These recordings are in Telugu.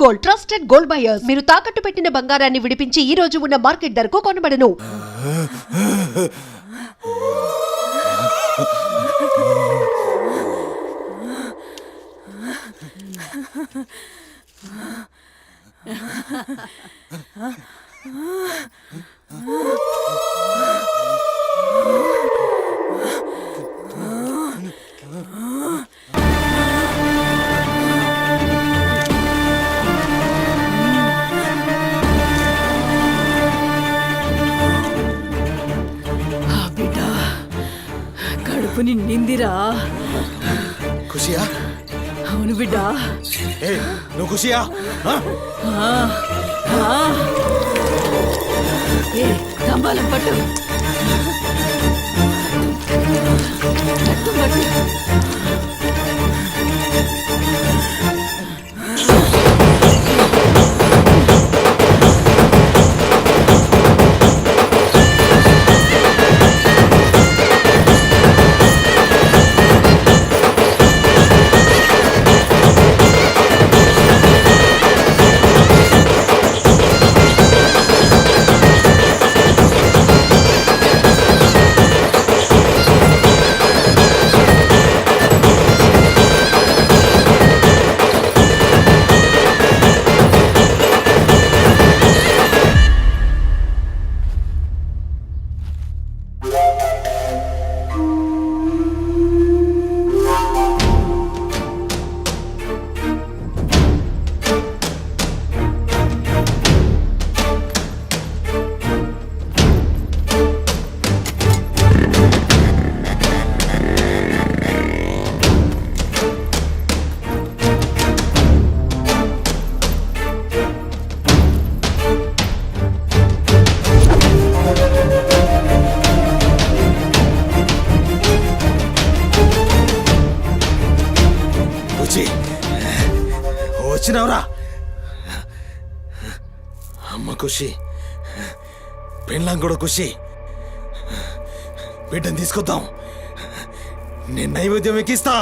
Gold, trusted gold buyers. మీరు తాకట్టు పెట్టిన బంగారాన్ని విడిపించి ఈ రోజు ఉన్న మార్కెట్ ధరకు కొనబడను. కడుపు నిందిరా. ఖుషియా? అవును బిడ్డ. నువ్వు ఖుషియా? తంబాలం పట్టు పట్టు పట్టు. వచ్చినవరా? అమ్మ ఖుషి, పెళ్ళాం కూడా ఖుషి. బిడ్డను తీసుకొద్దాం, నేను నైవేద్యం ఎక్కిస్తా.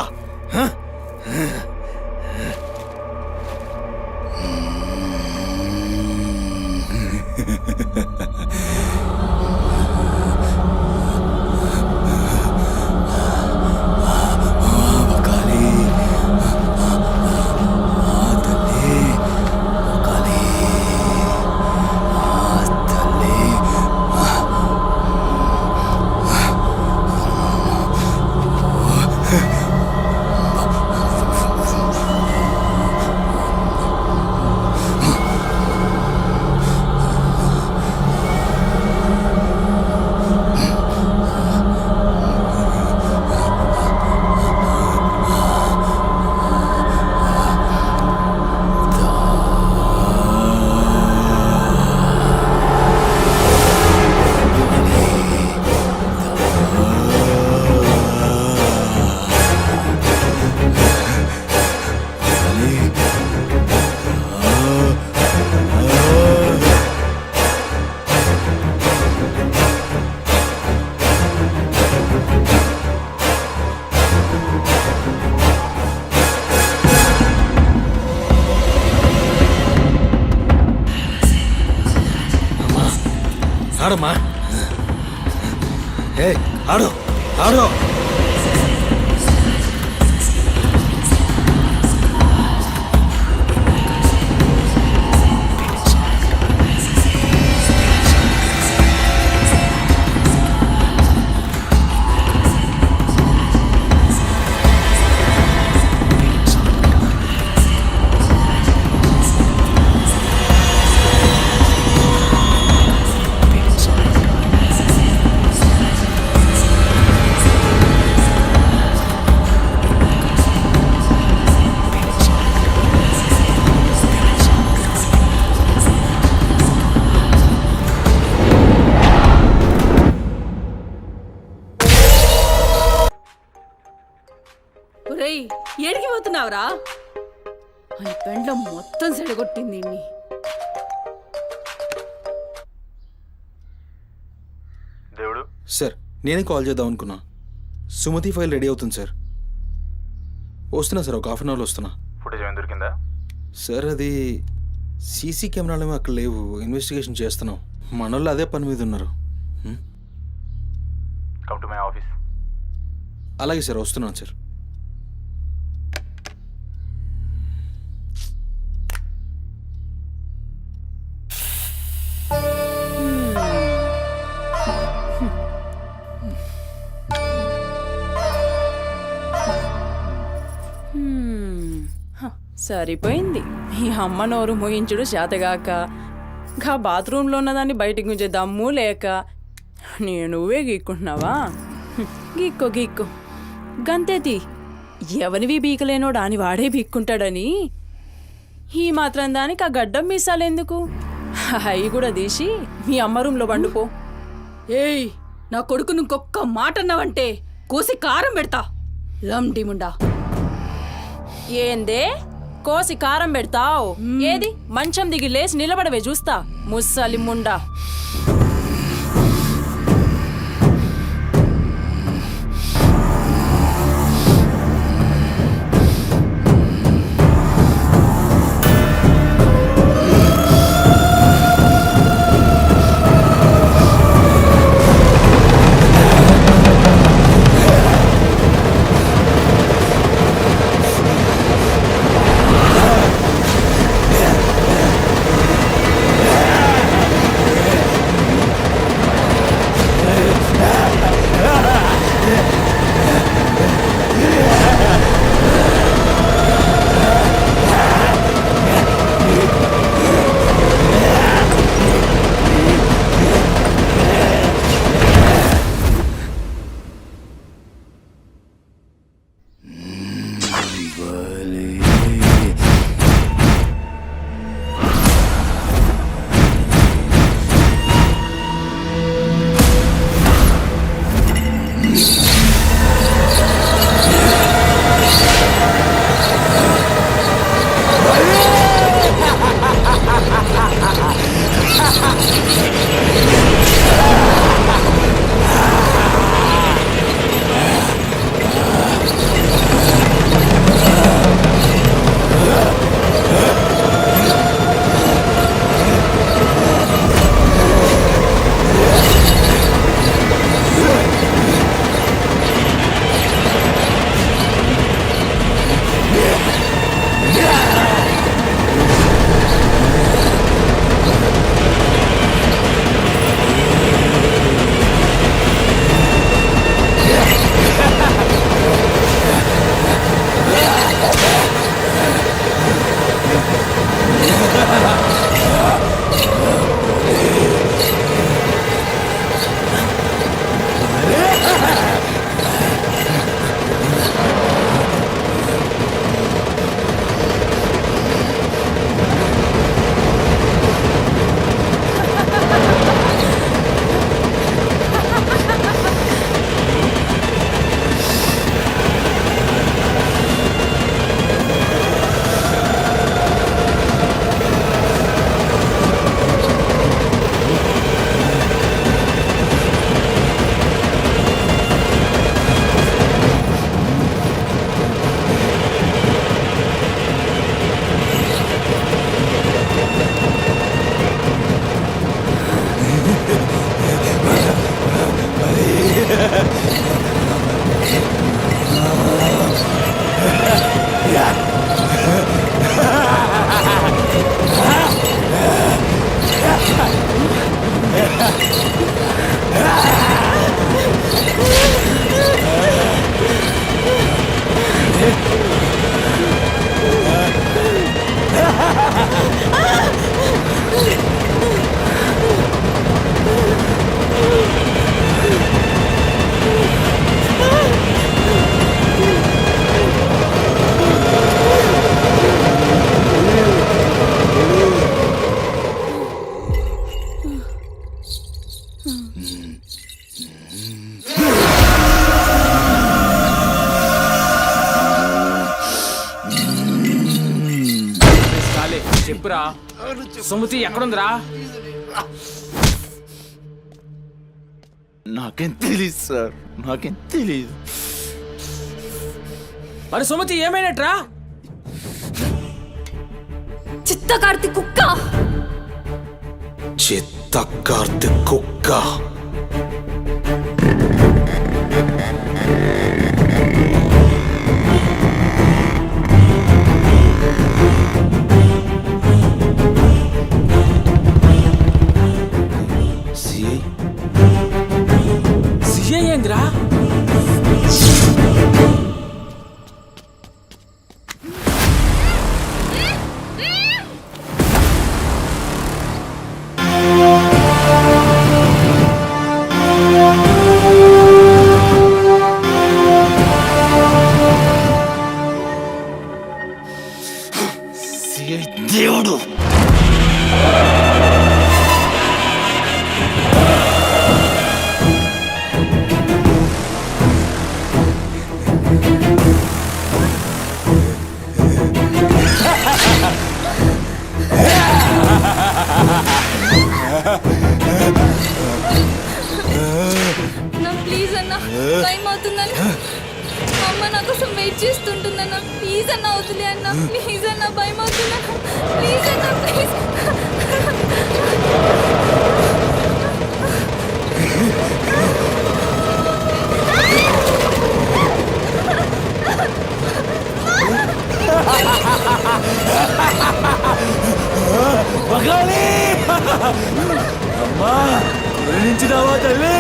ఆడమ్మా, ఆడు ఆడు. ఏడికి పోతున్నావురా? అని పెండ్లం మొత్తం సెడగొట్టింది. దేవుడు సార్, నేనే కాల్ చేద్దాం అనుకున్నా. సుమతి ఫైల్ రెడీ అవుతుంది సార్. వస్తున్నా సార్, ఒక హాఫ్ అన్ అవర్లో వస్తున్నా. ఫుటేజ్ ఏమైనా దొరికిందా సార్? అది సీసీ కెమెరాలు ఏమో అక్కడ లేవు, ఇన్వెస్టిగేషన్ చేస్తున్నాం. మనోళ్ళు అదే పని మీద ఉన్నారు. Come to my office. అలాగే సార్, వస్తున్నాను సార్. సరిపోయింది. ఈ అమ్మ నోరు మోయించుడు చేతగాక, గా బాత్రూంలో ఉన్నదాన్ని బయటికి గుంజే దమ్ము లేక నువ్వే గీక్కుంటున్నావా? గీక్కో గీక్కో, గంతేతి. ఎవరివి బీకలేనోడు అని వాడే బీక్కుంటాడని ఈ మాత్రం దానికి ఆ గడ్డం మీసాలెందుకు? అవి కూడా తీసి మీ అమ్మ రూంలో వండుకో. ఏయ్, నా కొడుకు ఇంకొక్క మాట అన్నావంటే కోసి కారం పెడతా. లండిముండా. ఏందే కోసి కారం పెడతావు? ఏది మంచం దిగి లేచి నిలబడవే చూస్తా, ముస్సలి ముండా. చెప్పురా, సుమతి ఎక్కడుందిరా? నాకేం తెలీదు సార్, నాకేం తెలీదు. మరి సుమతి ఏమైనట్రా? చిత్త కార్తీక్ కుక్క. చిత్త కార్తిక్ కుక్క. సిఐ సిఐ ఏందిరా? సిఐ దేవుడు. నా ప్లీజ్ అన్న, టైం అవుతుందని అమ్మ నా కోసం వెయిట్ చేస్తుంటుందన్న. ప్లీజ్ అన్న వదిలే అన్న, ప్లీజ్ అన్న, భయం అవుతుందన్న. ప్లీజ్ అన్న, ప్లీజ్. మగాళి అమ్మా గురించినావా తల్లి?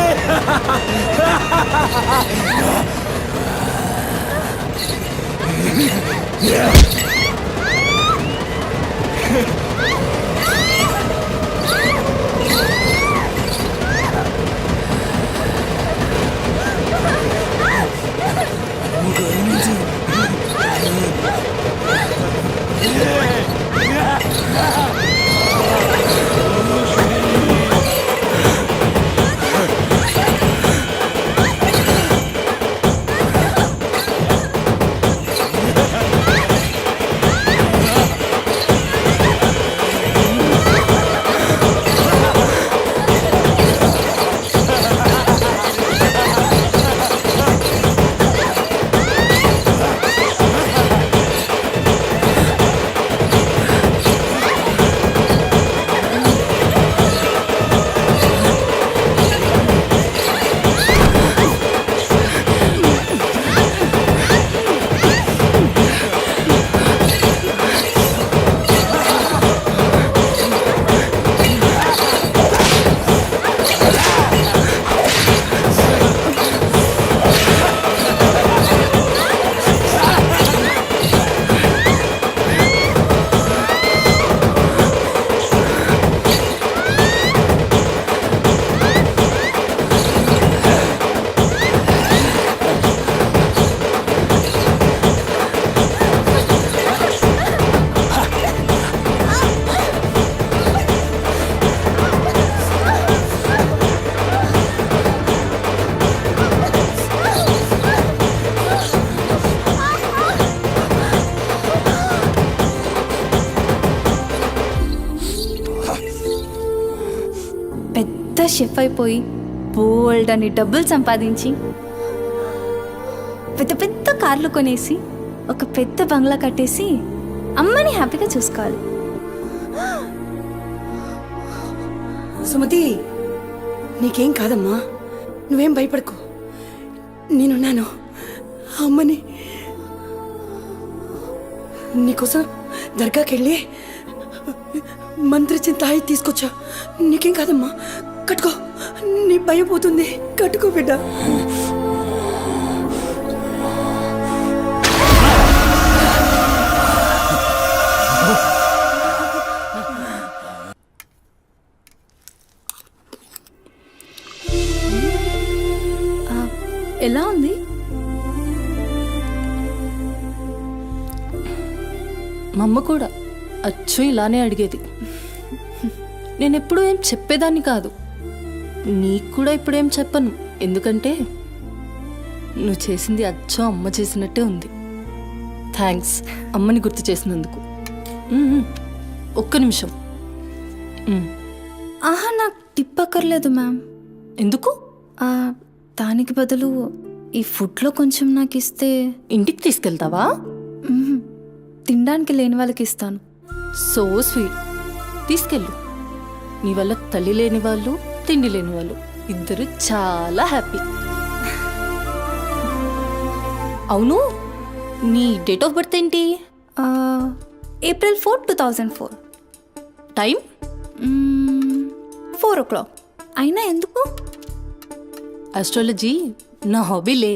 షెఫ్ అయిపోయి బోల్డ్ అని డబ్బులు సంపాదించి పెద్ద పెద్ద కార్లు కొనేసి ఒక పెద్ద బంగ్లా కట్టేసి అమ్మని హ్యాపీగా చూసుకోవాలి. సుమతి, నీకేం కాదమ్మా, నువ్వేం భయపడకు, నేనున్నాను. అమ్మని నీకోసం దర్గాకెళ్ళి మంత్రిచ్చిన తాయి తీసుకొచ్చా. నీకేం కాదమ్మా, కట్టుకో, నీ భయం పోతుంది. కట్టుకో బిడ్డ. ఎలా ఉంది? మా అమ్మ కూడా అచ్చు ఇలానే అడిగేది. నేనెప్పుడూ ఏం చెప్పేదాన్ని కాదు, నీకు కూడా ఇప్పుడేం చెప్పను. ఎందుకంటే నువ్వు చేసింది అచ్చు అమ్మ చేసినట్టే ఉంది. థ్యాంక్స్ అమ్మని గుర్తు చేసినందుకు. ఒక్క నిమిషం. ఆహా, నాకు టిప్ అక్కర్లేదు మ్యామ్. ఎందుకు? దానికి బదులు ఈ ఫుడ్లో కొంచెం నాకు ఇస్తే. ఇంటికి తీసుకెళ్తావా? తినడానికి లేని వాళ్ళకి ఇస్తాను. So sweet. తీసుకెళ్ళు. నీ వల్ల తల్లి లేని వాళ్ళు, తిండి లేని వాళ్ళు ఇద్దరు చాలా హ్యాపీ. అవును, నీ డేట్ ఆఫ్ బర్త్ ఏంటి? April 4, 2004. టైం? 4 o'clock. అయినా ఎందుకు? ఆస్ట్రాలజీ నా హాబీలే.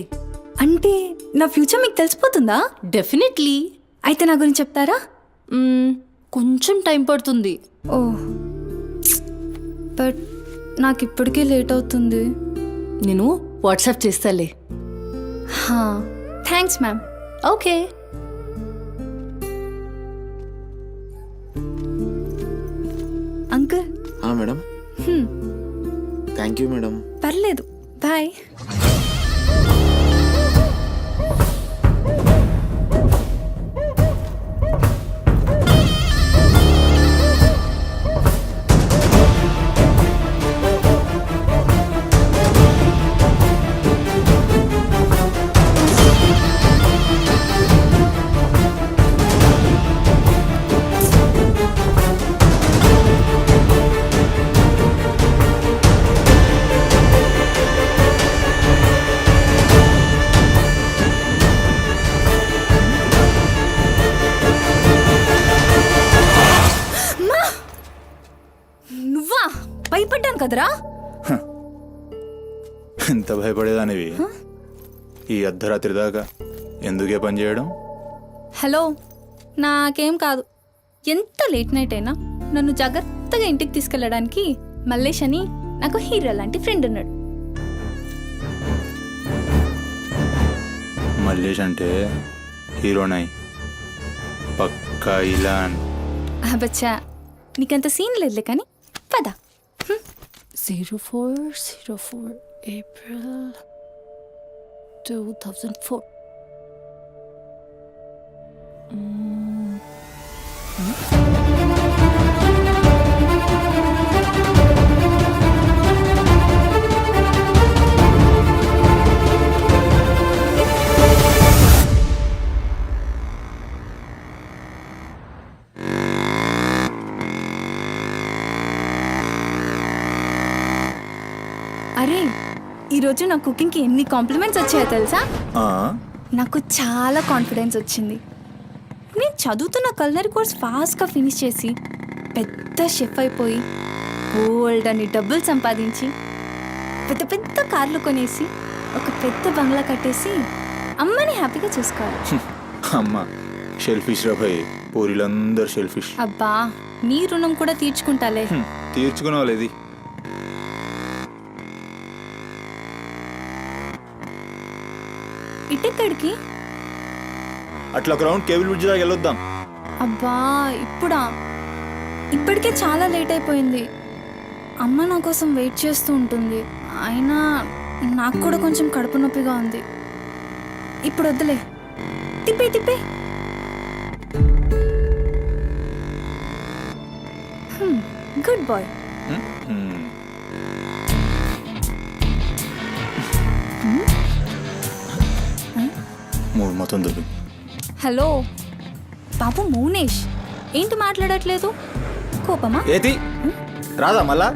అంటే నా ఫ్యూచర్ మీకు తెలిసిపోతుందా? డెఫినెట్లీ. అయితే నా గురించి చెప్తారా? కొంచెం టైం పడుతుంది. ఓ, బట్ నాకు ఇప్పటికే లేట్ అవుతుంది. నేను వాట్సాప్ చేస్తాలే. Thanks ma'am. Okay. Uncle. Madam. Thank you madam. పర్లేదు, బాయ్. నువ్వా? భయపడ్డాను కదరా. ఎంత భయపడేదానివి ఈ అర్ధరాత్రి దాకా? ఎందుకే పని చేయడం? హలో, నాకేం కాదు. ఎంత లేట్ నైట్ అయినా నన్ను జాగ్రత్తగా ఇంటికి తీసుకెళ్ళడానికి మల్లేష్ అని నాకు హీరో లాంటి ఫ్రెండ్ ఉన్నాడు. మల్లేష్ అంటే హీరోనై పక్కా ఇలాన్. బచ్చా, నీకంత సీన్ లేదులే కానీ పద. 0404 April 2004. అరే, ఈరోజు నా కుకింగ్కి ఎన్ని కాంప్లిమెంట్స్ వచ్చాయో తెలుసా? నాకు చాలా కాన్ఫిడెన్స్ వచ్చింది. నేను చదువుతున్న కల్నరీ కోర్స్ ఫాస్ట్గా ఫినిష్ చేసి పెద్ద షెఫ్ అయిపోయి బోల్డ్ అని డబ్బులు సంపాదించి పెద్ద పెద్ద కార్లు కొనేసి ఒక పెద్ద బంగ్లా కట్టేసి అమ్మని హ్యాపీగా చూసుకోవాలి. అమ్మ షెల్ఫిష్ రా భయ్, పూరిలందరూ షెల్ఫిష్. అబ్బా, నీ రుణం కూడా తీర్చుకుంటాలే. తీర్చుకునే వాళ్ళది. ఇటెక్కడికి? అట్లా గ్రౌండ్ కేబుల్ బ్రిడ్జ్ దాకా వెళ్ళొద్దాం. అబ్బా, ఇప్పుడా? ఇప్పటికే చాలా లేట్ అయిపోయింది. అమ్మ నా కోసం వెయిట్ చేస్తూ ఉంటుంది. అయినా నాకు కూడా కొంచెం కడుపు నొప్పిగా ఉంది. ఇప్పుడు వద్దులే, తిప్పే తిప్పే. Good bye. మూడు మొత్తం దొరికి. హలో బాబు మౌనేష్, ఏంటి మాట్లాడట్లేదు? కోపమా? ఏది రాదా మళ్ళా?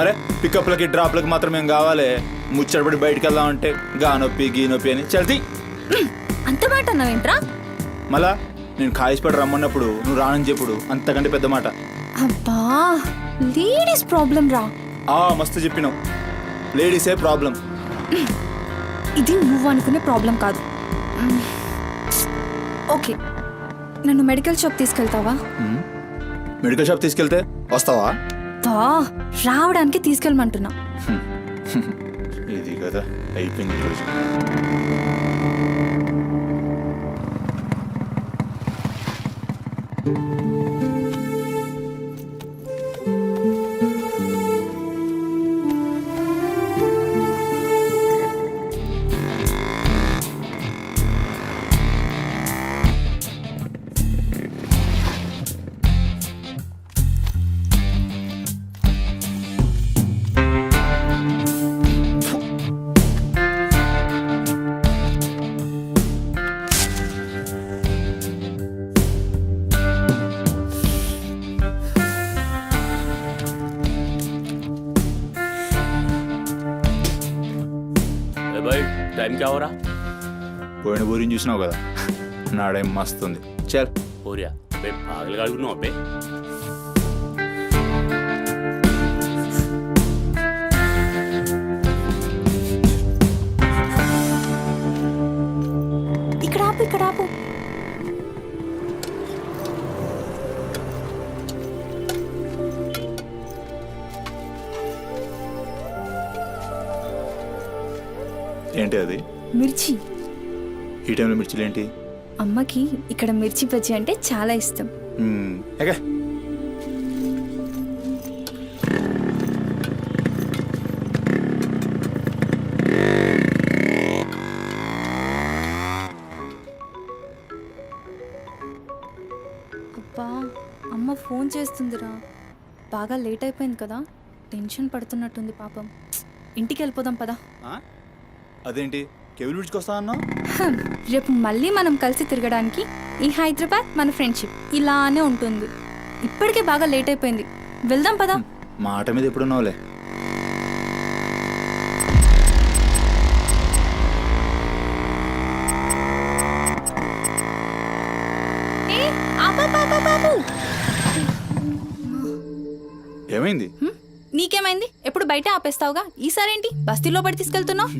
అరే పికప్లకి డ్రాప్లకి మాత్రం ఏం కావాలి? ముచ్చటపడి బయటికి వెళ్దామంటే గా నొప్పి గీ నొప్పి అని చల్తీ. అంత మాట అన్నావేంట్రా? మళ్ళా నేను కాయిస్పడి రమ్మన్నప్పుడు నువ్వు రానని చెప్పుడు అంతకంటే పెద్ద మాట. అబ్బా, లేడీస్ ప్రాబ్లం రా. మస్తు చెప్పినావు, లేడీసే ప్రాబ్లం. ఇది నువ్వు అనుకునే ప్రాబ్లం కాదు. ఓకే, నన్ను మెడికల్ షాప్ తీసుకెళ్తావా? మెడికల్ షాప్ తీసుకెళ్తే వస్తావా? రావడానికి తీసుకెళ్ళమంటున్నా. ఇది కదా అయిపోయింది ఈరోజు. टाइम क्या हो रहा? పోయిన బోరిని చూసినావు కదా నాడేం మస్తుంది. చల్ हो रहा बे पागल गाड़ी नो बे. ఇక్కడ ఆపు, ఇక్కడ ఆపు. ఏంటి అది? మిర్చి. ఈ టైంలో మిర్చిలు ఏంటి? అమ్మకి ఇక్కడ మిర్చి బజ్జీ అంటే చాలా ఇష్టం. ఎగా అబ్బా, అమ్మ ఫోన్ చేస్తుందిరా. బాగా లేట్ అయిపోయింది కదా, టెన్షన్ పడుతున్నట్టుంది పాపం. ఇంటికి వెళ్ళిపోదాం పదా. అదేంటి కేబుల్ బ్రిడ్జ్కి వస్తా అన్నా? రేపు మళ్ళీ మనం కలిసి తిరగడానికి ఈ హైదరాబాద్ మన ఫ్రెండ్షిప్ ఇలానే ఉంటుంది. ఇప్పటికే బాగా లేట్ అయిపోయింది, వెళ్దాం పదా. మాట మీద ఎప్పుడున్నావులే. ఏమైంది? నీకేమైంది? ఎప్పుడు బయట ఆపేస్తావుగా, ఈసారేంటి బస్తీలో పడి తీసుకెళ్తున్నావు?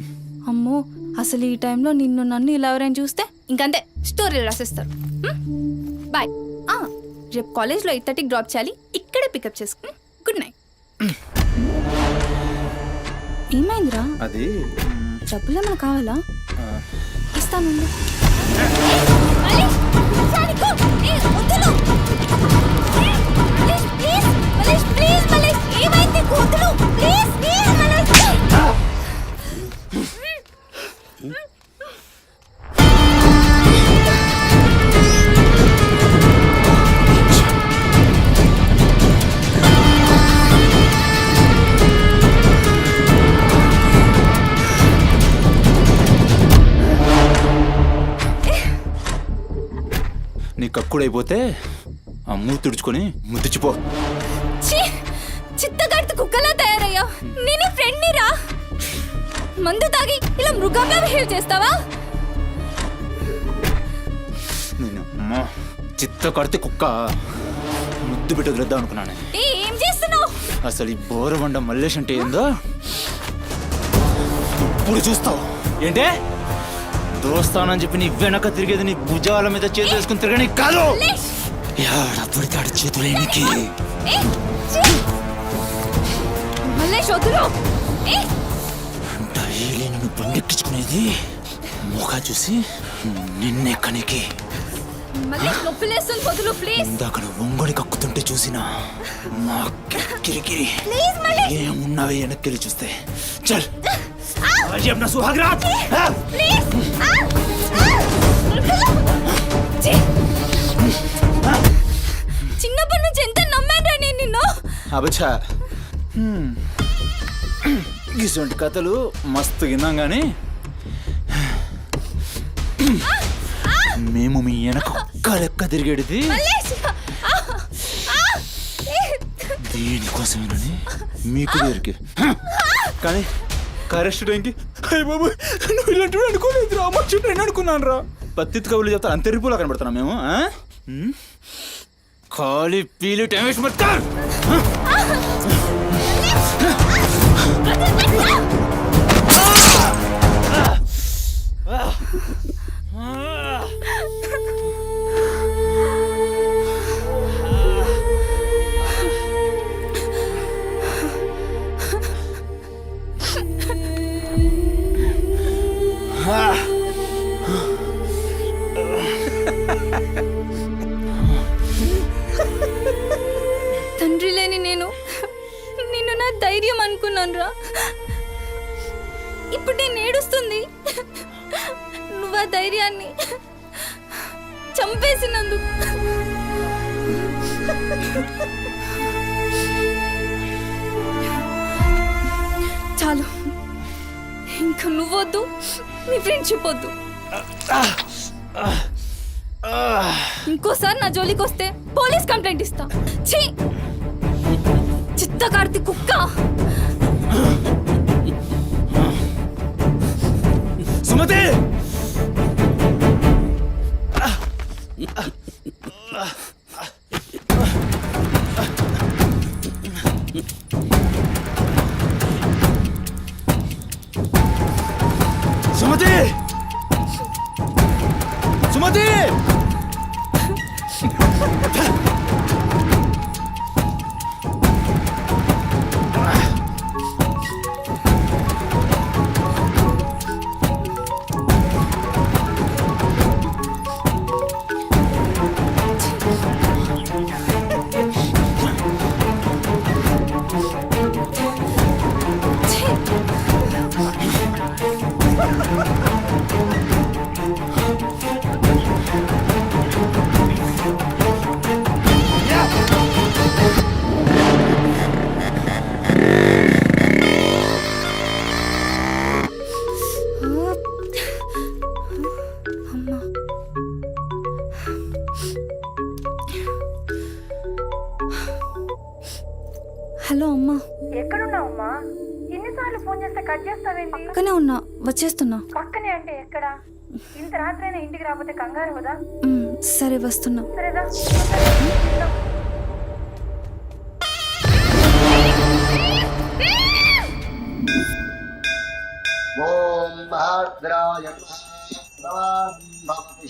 అమ్మో, అసలు ఈ టైంలో నిన్ను నన్ను ఇలా ఎవరైనా చూస్తే ఇంకంతే, స్టోరీలు రాసేస్తారు. బాయ్. రేపు కాలేజ్లో 8:30కి డ్రాప్ చేయాలి, ఇక్కడే పికప్ చేసుకుని. Good night. ఏమైందిరా? అది డబ్బులు ఏమైనా కావాలా? ఇస్తాను. నీ కక్కుడైపోతే ఆ మూతి తుడుచుకొని ముద్దుచిపో. చిత్తగాడితో కుక్కలా తయారయ్యా. నేను ఫ్రెండ్ రా. మందు తాగి ఇలా మృగంగా బిహేవ్ చేస్తావా? చిత్త కడితే కుక్క ముద్దు బిడ్డ వదిలేద్దాం అనుకున్నాను. ఏం చేస్తున్నావు? అసలు ఈ బోరబండ మల్లేష్ అంటే ఏందో ఇప్పుడు చూస్తావు. ఏంటే దోస్తానని చెప్పి నీ వెనక తిరిగేది నీ భుజాల మీద చేతులు వేసుకుని తిరగని కాదు. పడితాడు చేతులేనికి. డైలీ నన్ను బండెక్కించుకునేది ముఖా చూసి నిన్నెక్కనికి. ఇందాక ఒంగడి కక్కుతుంటే చూసిన మా కిరికిరి ఏమున్నావే వెనక్కి చూస్తే. చల్ अपना सुहाग रात. చిన్నప్పటి నుంచి ఎంత నమ్మాను నేను నిన్ను. అబచ్చా, ఇటువంటి కథలు మస్తు విన్నాం కానీ మేము మీ వెనక ఒక్క లెక్క తిరిగేది దీనికోసమేనని మీకు దగ్గరికి. కానీ కరెస్ట్ టైంకి అయ్య బాబు నువ్వు ఇలాంటి అనుకోలేదు రా, నేను అనుకున్నాను రా. పత్తిత్ కబుర్లు చెప్తాను అంతే రిపోలా కనబడుతున్నాం మేము. ఖాళీ పీలు టైం వేస్ట్ మత్ కర్. తండ్రి లేని నేను నిన్ను నా ధైర్యం అనుకున్నాను రా. ఇప్పుడు నేను ఏడుస్తుంది. నువ్వు ఆ ధైర్యాన్ని చంపేసినందుకు. చాలు, ఇంకా నువ్వొద్దు, నీ ఫ్రెండ్షిప్ వద్దు. ఇంకోసారి నా జోలికి వస్తే పోలీస్ కంప్లైంట్ ఇస్తా. ఛీ, చిత్తకార్తి కుక్క. సుమతి సుమతి సుమతి అమ్మా. హలో అమ్మా. ఎక్కడున్నావమ్మా? ఎన్నిసార్లు ఫోన్ చేస్తే కట్ చేస్తావేంటి? పక్కనే ఉన్నా, వచ్చేస్తున్నా. పక్కనే అంటే ఎక్కడ? ఇంత రాత్రైనా ఇంటికి రాకపోతే కంగారు కదా? సరే వస్తున్నా. సరేదా? ఓం భద్రాయ